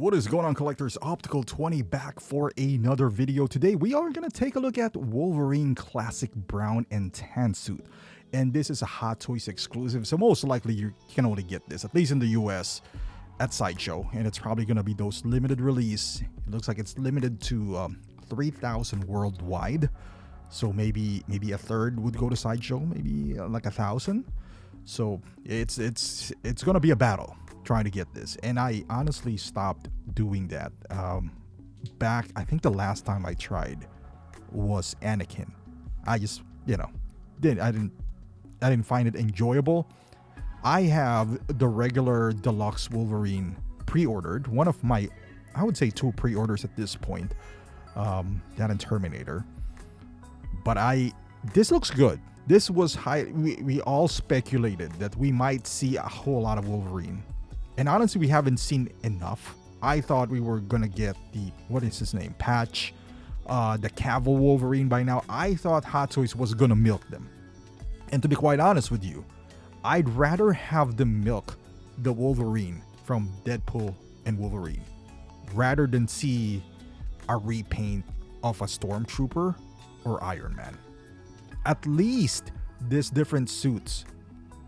What is going on, collectors? Optical 20 back for another video. Today we are going to take a look at Wolverine Classic Brown and Tan suit, and this is a Hot Toys exclusive, so most likely you can only get this, at least in the US, at Sideshow, and it's probably going to be those limited release. It looks like it's limited to 3,000 worldwide, so maybe a third would go to Sideshow, maybe like 1,000. So it's going to be a battle trying to get this, and I honestly stopped doing that back. I think the last time I tried was Anakin. I just I didn't find it enjoyable. I have the regular deluxe Wolverine pre-ordered, one of my, I would say, 2 pre-orders at this point, that and Terminator. But this looks good. This was high. We all speculated that we might see a whole lot of Wolverine, and honestly, we haven't seen enough. I thought we were gonna get the, what is his name, Patch, the Cavill Wolverine by now. I thought Hot Toys was gonna milk them, and to be quite honest with you, I'd rather have them milk the Wolverine from Deadpool and Wolverine rather than see a repaint of a Stormtrooper or Iron Man. At least this different suits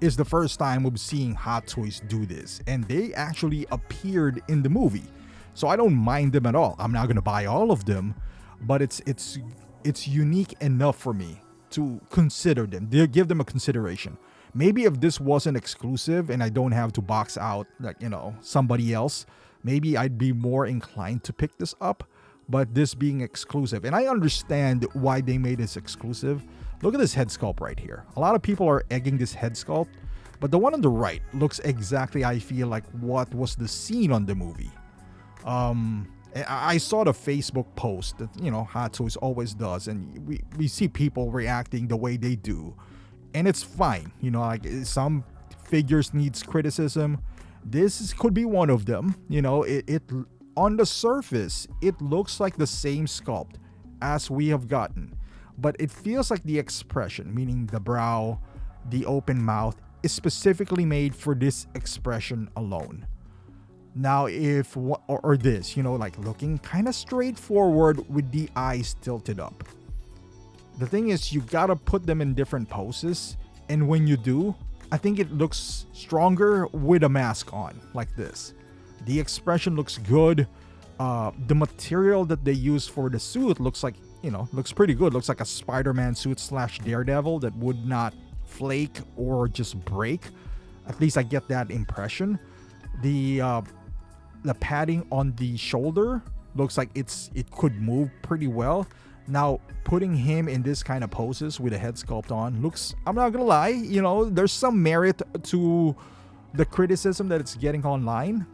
is the first time of seeing Hot Toys do this, and they actually appeared in the movie, so I don't mind them at all. I'm not gonna buy all of them, but it's unique enough for me to consider them. They give them a consideration. Maybe if this wasn't exclusive and I don't have to box out like somebody else, maybe I'd be more inclined to pick this up. But this being exclusive, and I understand why they made this exclusive. Look at this head sculpt right here. A lot of people are egging this head sculpt, but the one on the right looks exactly, I feel like, what was the scene on the movie. I saw the Facebook post that Hot Toys always does, and we see people reacting the way they do, and it's fine. Like some figures needs criticism. This could be one of them. It on the surface, it looks like the same sculpt as we have gotten, but it feels like the expression, meaning the brow, the open mouth, is specifically made for this expression alone. Now, if or this, like looking kind of straightforward with the eyes tilted up. The thing is, you gotta put them in different poses, and when you do, I think it looks stronger with a mask on, like this. The expression looks good. The material that they use for the suit looks like, looks pretty good. Looks like a Spider-Man suit / Daredevil that would not flake or just break. At least I get that impression. The padding on the shoulder looks like it could move pretty well. Now, putting him in this kind of poses with a head sculpt on looks, I'm not gonna lie, there's some merit to the criticism that it's getting online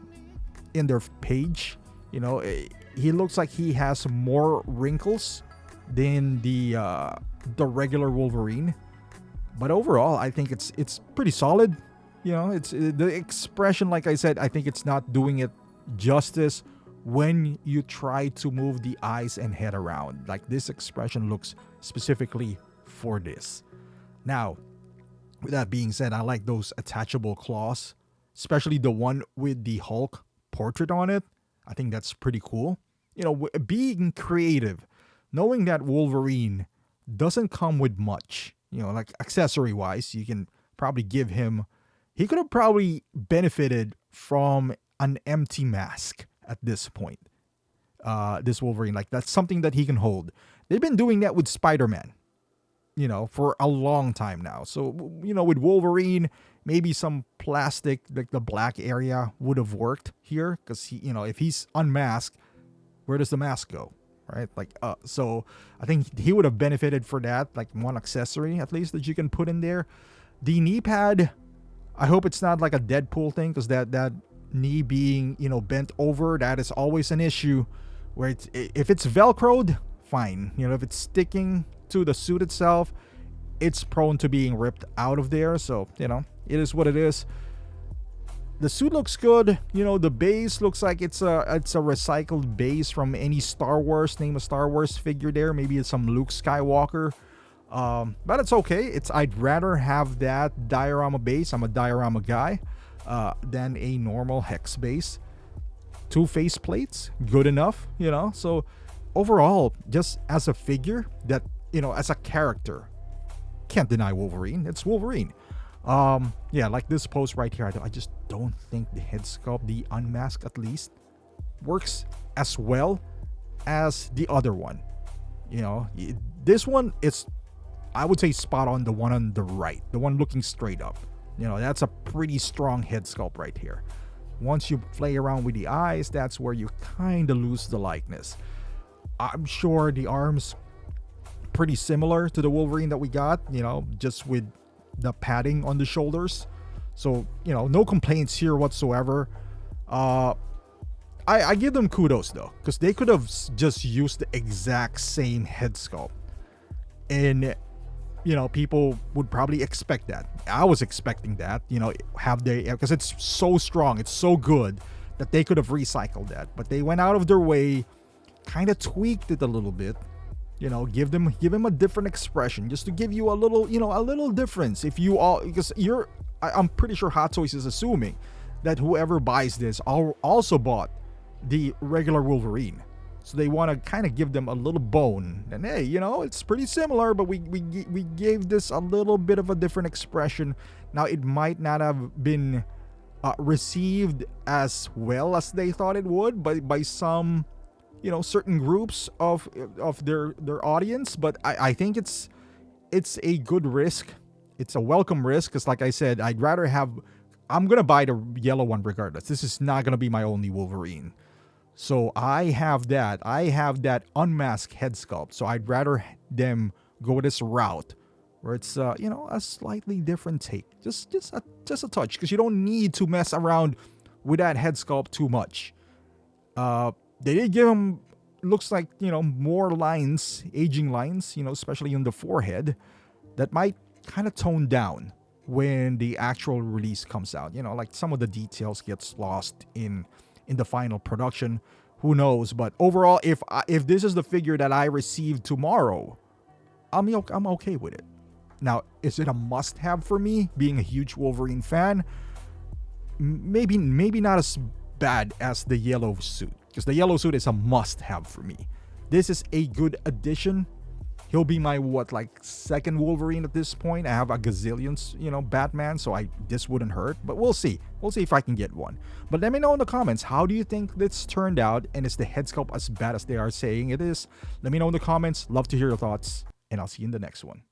in their page. He looks like he has more wrinkles than the regular Wolverine, but overall I think it's pretty solid. It's the expression, like I said, I think it's not doing it justice when you try to move the eyes and head around. Like, this expression looks specifically for this. Now, with that being said, I like those attachable claws, especially the one with the Hulk portrait on it. I think that's pretty cool. Being creative, knowing that Wolverine doesn't come with much, like accessory wise, you can probably give him, he could have probably benefited from an empty mask at this point. This Wolverine, like, that's something that he can hold. They've been doing that with Spider-Man, for a long time now. So, with Wolverine, maybe some plastic, like the black area, would have worked here, because he, if he's unmasked, where does the mask go, right? Like, so I think he would have benefited for that, like one accessory at least that you can put in there. The knee pad, I hope it's not like a Deadpool thing, because that knee being bent over, that is always an issue. Where if it's velcroed, fine. If it's sticking to the suit itself, it's prone to being ripped out of there. So it is what it is. The suit looks good. The base looks like it's a recycled base from any Star Wars, name a Star Wars figure there. Maybe it's some Luke Skywalker. But it's okay. I'd rather have that diorama base. I'm a diorama guy, than a normal hex base. 2 face plates, good enough, you know. So overall, just as a figure, that, you know, as a character, can't deny Wolverine. It's Wolverine. Yeah, like this pose right here, I just don't think the head sculpt, the unmasked at least, works as well as the other one. You know, this one is, I would say, spot on. The one on the right, the one looking straight up, you know, that's a pretty strong head sculpt right here. Once you play around with the eyes, that's where you kind of lose the likeness. I'm sure the arms pretty similar to the Wolverine that we got, you know, just with the padding on the shoulders. So, you know, no complaints here whatsoever. I give them kudos though, because they could have just used the exact same head sculpt, and, you know, people would probably expect that. I was expecting that, you know, have they, because it's so strong, it's so good, that they could have recycled that. But they went out of their way, kind of tweaked it a little bit, you know, give him a different expression, just to give you a little, you know, a little difference. If you all, because I'm pretty sure Hot Toys is assuming that whoever buys this also bought the regular Wolverine, so they want to kind of give them a little bone. And hey, you know, it's pretty similar, but we gave this a little bit of a different expression. Now, it might not have been received as well as they thought it would by some, you know, certain groups of their audience, but I think it's a good risk. It's a welcome risk, because like I said, I'm gonna buy the yellow one regardless. This is not gonna be my only Wolverine. So I have that unmasked head sculpt. So I'd rather them go this route where it's you know, a slightly different take, just a touch, because you don't need to mess around with that head sculpt too much. They did give him, looks like, you know, more lines, aging lines, you know, especially in the forehead, that might kind of tone down when the actual release comes out. You know, like some of the details gets lost in the final production. Who knows? But overall, if this is the figure that I receive tomorrow, I'm okay with it. Now, is it a must-have for me, being a huge Wolverine fan? Maybe not as bad as the yellow suit, because the yellow suit is a must-have for me. This is a good addition. He'll be my second Wolverine at this point. I have a gazillion, you know, Batman, so this wouldn't hurt. But we'll see. We'll see if I can get one. But let me know in the comments, how do you think this turned out? And is the head sculpt as bad as they are saying it is? Let me know in the comments. Love to hear your thoughts, and I'll see you in the next one.